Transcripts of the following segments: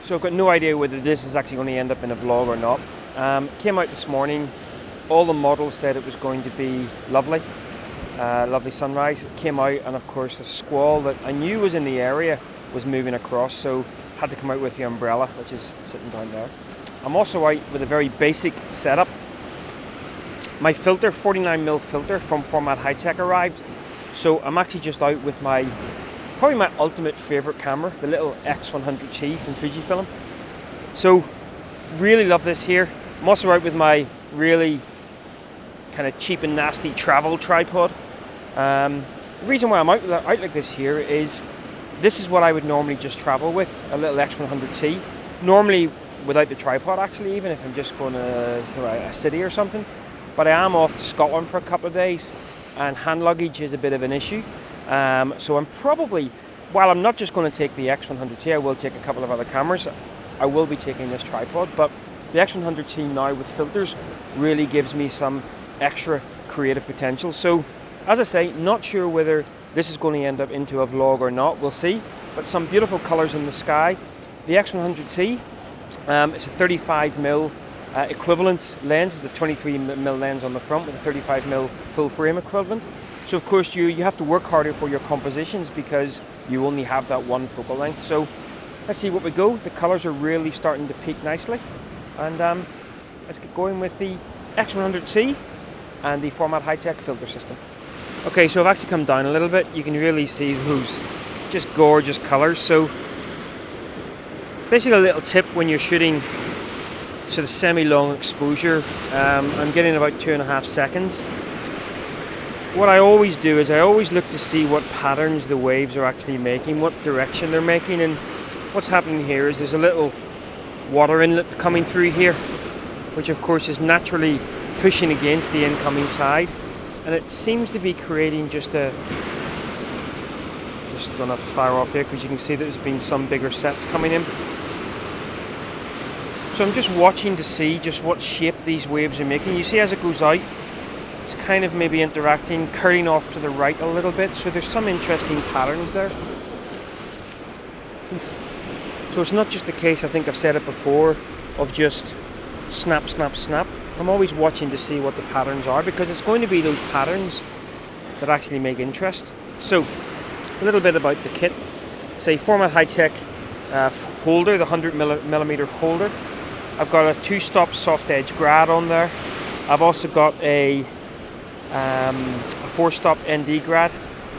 So I've got no idea whether this is actually going to end up in a vlog or not. Came out this morning, all the models said it was going to be lovely, lovely sunrise. It came out, and of course a squall that I knew was in the area was moving across, so had to come out with the umbrella, which is sitting down there. I'm also out with a very basic setup. My filter, 49mm filter from Formatt Hitech arrived, so I'm actually just out with probably my ultimate favorite camera, the little X100T from Fujifilm. So really love this here. I'm also out with my really kind of cheap and nasty travel tripod. The reason why I'm out like this here is this is what I would normally just travel with, a little X100T. Normally without the tripod, actually, even if I'm just going to a city or something. But I am off to Scotland for a couple of days, and hand luggage is a bit of an issue. So I'm probably, while I'm not just going to take the X100T, I will take a couple of other cameras. I will be taking this tripod, but the X100T now with filters really gives me some extra creative potential. So, as I say, not sure whether this is going to end up into a vlog or not. We'll see. But some beautiful colors in the sky. The X100T, it's a 35mm equivalent lens. It's a 23mm lens on the front with a 35mm full frame equivalent. So of course you have to work harder for your compositions because you only have that one focal length. So let's see what we go. The colors are really starting to peak nicely, and let's get going with the X100T and the Formatt Hitech filter system. Okay, so I've actually come down a little bit. You can really see those just gorgeous colors. So basically a little tip when you're shooting sort of semi-long exposure, I'm getting about 2.5 seconds. What I always do is I always look to see what patterns the waves are actually making, what direction they're making, and what's happening here is there's a little water inlet coming through here, which of course is naturally pushing against the incoming tide, and it seems to be creating just gonna fire off here because you can see that there's been some bigger sets coming in. So I'm just watching to see just what shape these waves are making. You see as it goes out, it's kind of maybe interacting, curling off to the right a little bit, so there's some interesting patterns there. So it's not just a case, I think I've said it before, of just snap, snap, snap. I'm always watching to see what the patterns are, because it's going to be those patterns that actually make interest. So a little bit about the kit. Say Formatt Hitech holder, the 100mm holder. I've got a 2-stop soft edge grad on there. I've also got a 4-stop ND grad,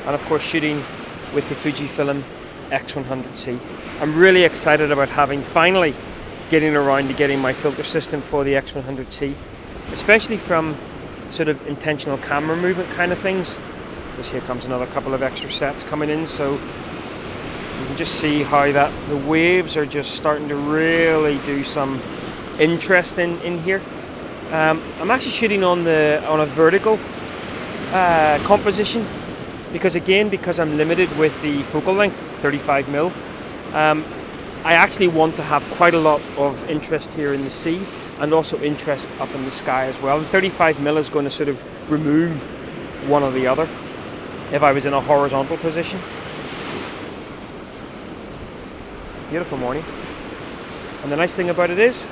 and of course shooting with the Fujifilm X100T. I'm really excited about finally getting around to getting my filter system for the X100T, especially from sort of intentional camera movement kind of things. Because here comes another couple of extra sets coming in, so you can just see how the waves are just starting to really do some interest in here. I'm actually shooting on a vertical composition because I'm limited with the focal length, 35mm. I actually want to have quite a lot of interest here in the sea and also interest up in the sky as well. And 35mm is going to sort of remove one or the other if I was in a horizontal position. Beautiful morning. And the nice thing about it is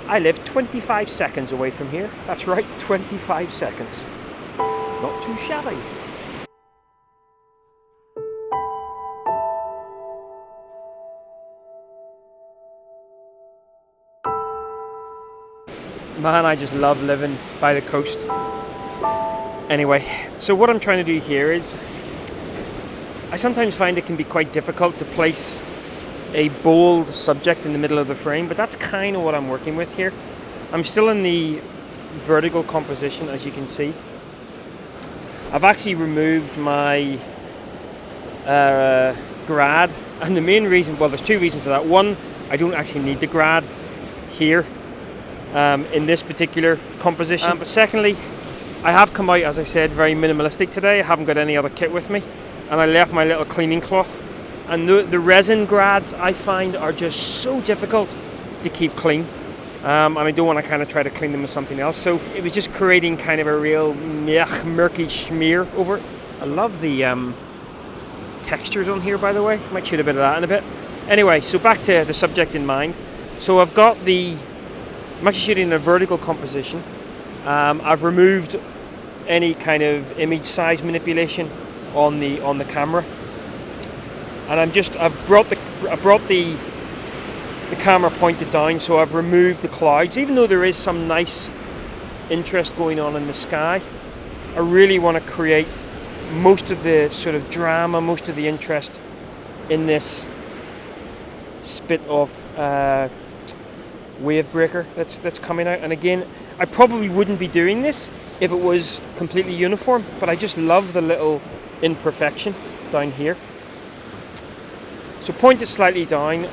I live 25 seconds away from here. That's right, 25 seconds. Not too shabby. Man, I just love living by the coast. Anyway, so what I'm trying to do here is I sometimes find it can be quite difficult to place a bold subject in the middle of the frame, but that's kind of what I'm working with here. I'm still in the vertical composition, as you can see. I've actually removed my grad, and the main reason, well, there's two reasons for that. One, I don't actually need the grad here in this particular composition, but secondly, I have come out, as I said, very minimalistic today. I haven't got any other kit with me, and I left my little cleaning cloth. And the resin grads I find are just so difficult to keep clean, and I don't want to kind of try to clean them with something else. So it was just creating kind of a real murky smear over it. I love the textures on here, by the way. Might shoot a bit of that in a bit. Anyway, so back to the subject in mind. So I'm actually shooting in a vertical composition. I've removed any kind of image size manipulation on the camera, and I've brought the camera pointed down, so I've removed the clouds. Even though there is some nice interest going on in the sky, I really want to create most of the sort of drama, most of the interest in this spit of wave breaker that's coming out. And again, I probably wouldn't be doing this if it was completely uniform, but I just love the little imperfection down here. So point it slightly down.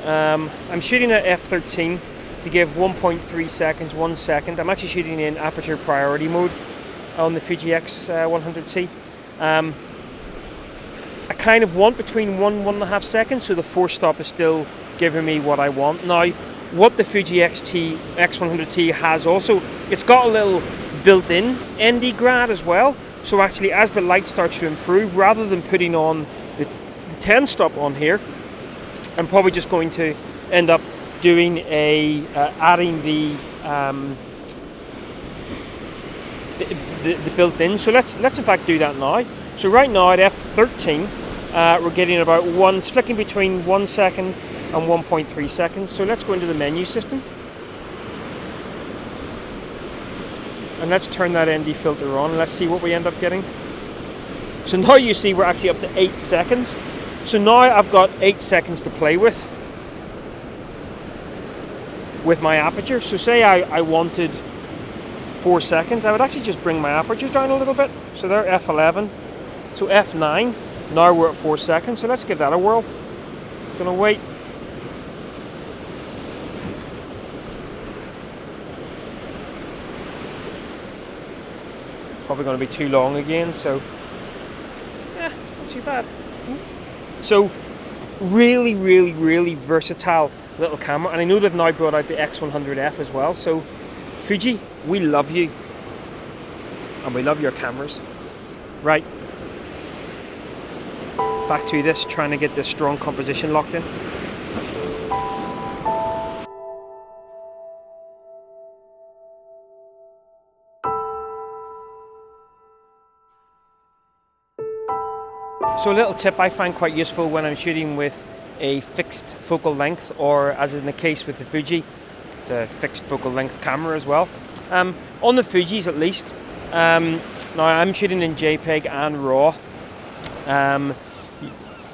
I'm shooting at f13 to give 1.3 seconds, 1 second. I'm actually shooting in aperture priority mode on the Fuji X100T. I kind of want between 1.5 seconds, so the force stop is still giving me what I want. Now, what the Fuji X100T has also, it's got a little built-in ND grad as well. So actually, as the light starts to improve, rather than putting on the 10 stop on here, I'm probably just going to end up doing adding the built-in. So let's in fact do that now. So right now at f13, we're getting about flicking between 1 second and 1.3 seconds. So let's go into the menu system, and let's turn that ND filter on. Let's see what we end up getting. So now you see we're actually up to 8 seconds. So now I've got 8 seconds to play with my aperture. So say I wanted 4 seconds, I would actually just bring my aperture down a little bit. So there, f11. So f9. Now we're at 4 seconds. So let's give that a whirl. Gonna wait. Probably going to be too long again, so yeah, not too bad. So really, really, really versatile little camera, and I know they've now brought out the X100F as well. So Fuji, we love you, and we love your cameras. Right, back to this, trying to get this strong composition locked in. So a little tip I find quite useful when I'm shooting with a fixed focal length, or as in the case with the Fuji, it's a fixed focal length camera as well. On the Fujis at least, now I'm shooting in JPEG and RAW.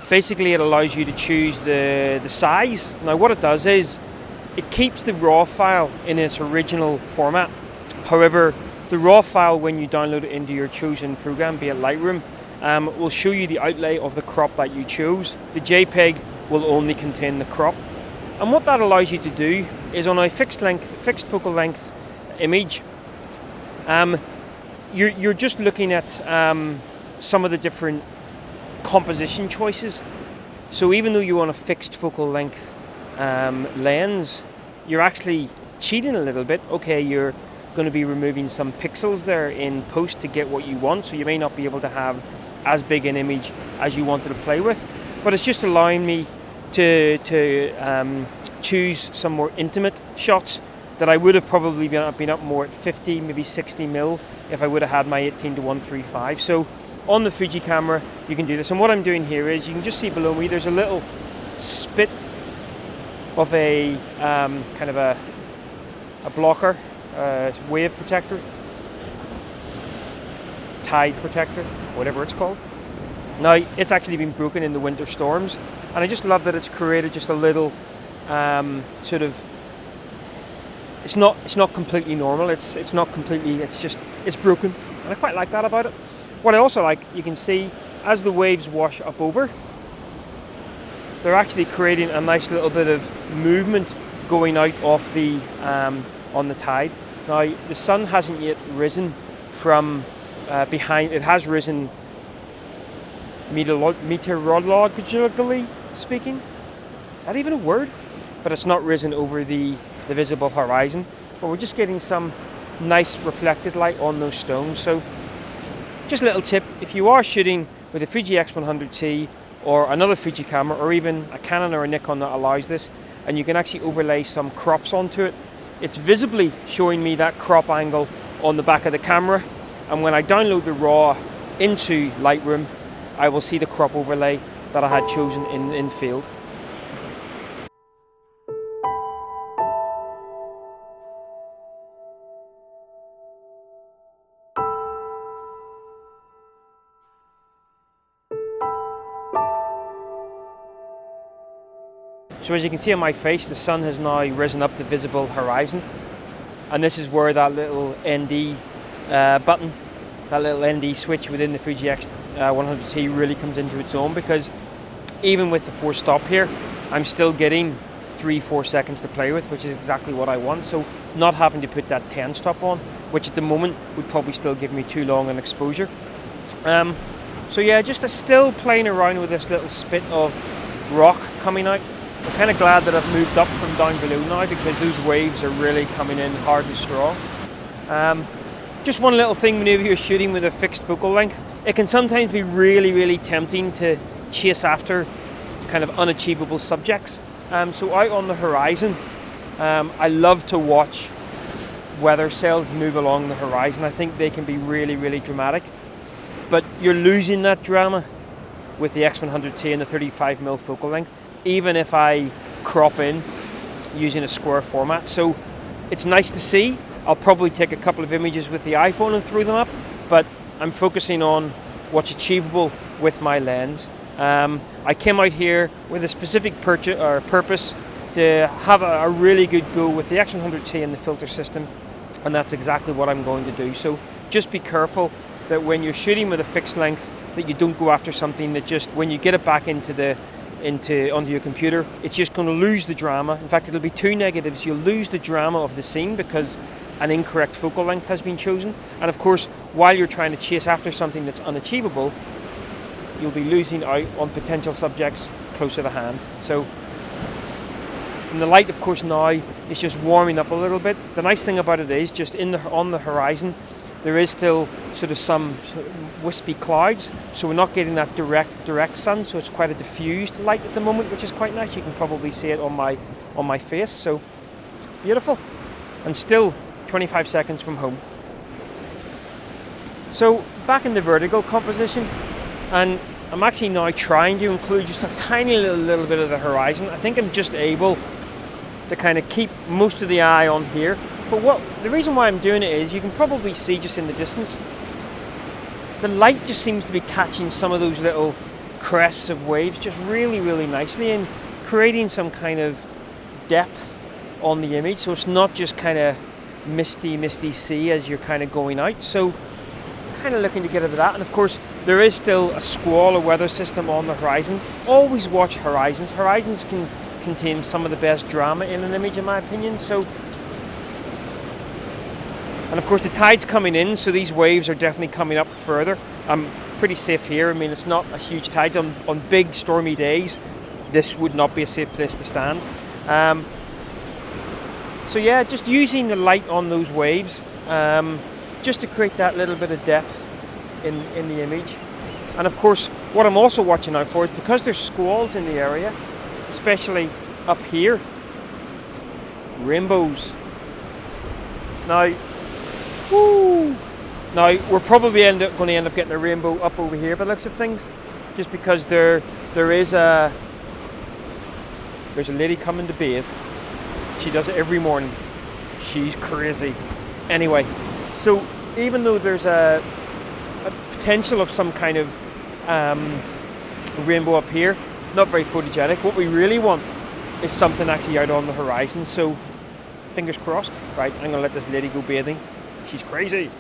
Basically it allows you to choose the size. Now what it does is it keeps the RAW file in its original format. However, the RAW file, when you download it into your chosen program, be it Lightroom, will show you the outlay of the crop that you chose. The JPEG will only contain the crop. And what that allows you to do is, on a fixed focal length image, you're just looking at some of the different composition choices. So even though you want a fixed focal length lens, you're actually cheating a little bit. Okay, you're going to be removing some pixels there in post to get what you want, so you may not be able to have as big an image as you wanted to play with, but it's just allowing me to choose some more intimate shots that I would have probably been up more at 50, maybe 60 mil if I would have had my 18-135. So on the Fuji camera you can do this, and what I'm doing here is, you can just see below me there's a little spit of a kind of a blocker, wave protector, tide protector, whatever it's called. Now it's actually been broken in the winter storms, and I just love that it's created just a little sort of, it's not completely normal, it's not completely, it's broken, and I quite like that about it. What I also like, you can see as the waves wash up over, they're actually creating a nice little bit of movement going out off the on the tide. Now the sun hasn't yet risen from behind. It has risen meteorologically speaking. Is that even a word? But it's not risen over the visible horizon. But we're just getting some nice reflected light on those stones. So just a little tip, if you are shooting with a Fuji X100T or another Fuji camera, or even a Canon or a Nikon that allows this, and you can actually overlay some crops onto it. It's visibly showing me that crop angle on the back of the camera, and when I download the RAW into Lightroom, I will see the crop overlay that I had chosen in field. So as you can see on my face, the sun has now risen up the visible horizon, and this is where that little ND button, that little ND switch within the Fuji X100T really comes into its own, because even with the forced stop here, I'm still getting 3-4 seconds to play with, which is exactly what I want. So not having to put that 10 stop on, which at the moment would probably still give me too long an exposure. So yeah, just still playing around with this little spit of rock coming out. I'm kind of glad that I've moved up from down below now, because those waves are really coming in hard and strong. Just one little thing whenever you're shooting with a fixed focal length, it can sometimes be really tempting to chase after kind of unachievable subjects. So out on the horizon, I love to watch weather sails move along the horizon. I think they can be really dramatic, but you're losing that drama with the X100T and the 35mm focal length, even if I crop in using a square format. So it's nice to see. I'll probably take a couple of images with the iPhone and throw them up, but I'm focusing on what's achievable with my lens. I came out here with a specific purpose to have a really good go with the X100T and the filter system, and that's exactly what I'm going to do. So just be careful that when you're shooting with a fixed length, that you don't go after something that just, when you get it back onto your computer, it's just going to lose the drama. In fact, it'll be two negatives. You'll lose the drama of the scene because an incorrect focal length has been chosen, and of course, while you're trying to chase after something that's unachievable, you'll be losing out on potential subjects closer to hand. So, and the light, of course, now is just warming up a little bit. The nice thing about it is, just on the horizon, there is still sort of some wispy clouds, so we're not getting that direct sun, so it's quite a diffused light at the moment, which is quite nice. You can probably see it on my face. So beautiful, and still 25 seconds from home. So back in the vertical composition, and I'm actually now trying to include just a tiny little bit of the horizon. I think I'm just able to kind of keep most of the eye on here. But the reason why I'm doing it is, you can probably see just in the distance, the light just seems to be catching some of those little crests of waves just really nicely, and creating some kind of depth on the image, so it's not just kind of misty sea as you're kind of going out. So kind of looking to get into that, and of course there is still a squall or weather system on the horizon. Always watch horizons. Horizons can contain some of the best drama in an image, in my opinion. So, and of course the tide's coming in, so these waves are definitely coming up further. I'm pretty safe here. I mean, it's not a huge tide. On big stormy days, this would not be a safe place to stand. So yeah, just using the light on those waves, just to create that little bit of depth in the image. And of course, what I'm also watching out for is, because there's squalls in the area, especially up here, rainbows. Now, we're probably going to end up getting a rainbow up over here by the looks of things, just because there's a lady coming to bathe. She does it every morning. She's crazy. Anyway, so even though there's a potential of some kind of rainbow up here, not very photogenic, what we really want is something actually out on the horizon. So fingers crossed. Right, I'm going to let this lady go bathing. She's crazy.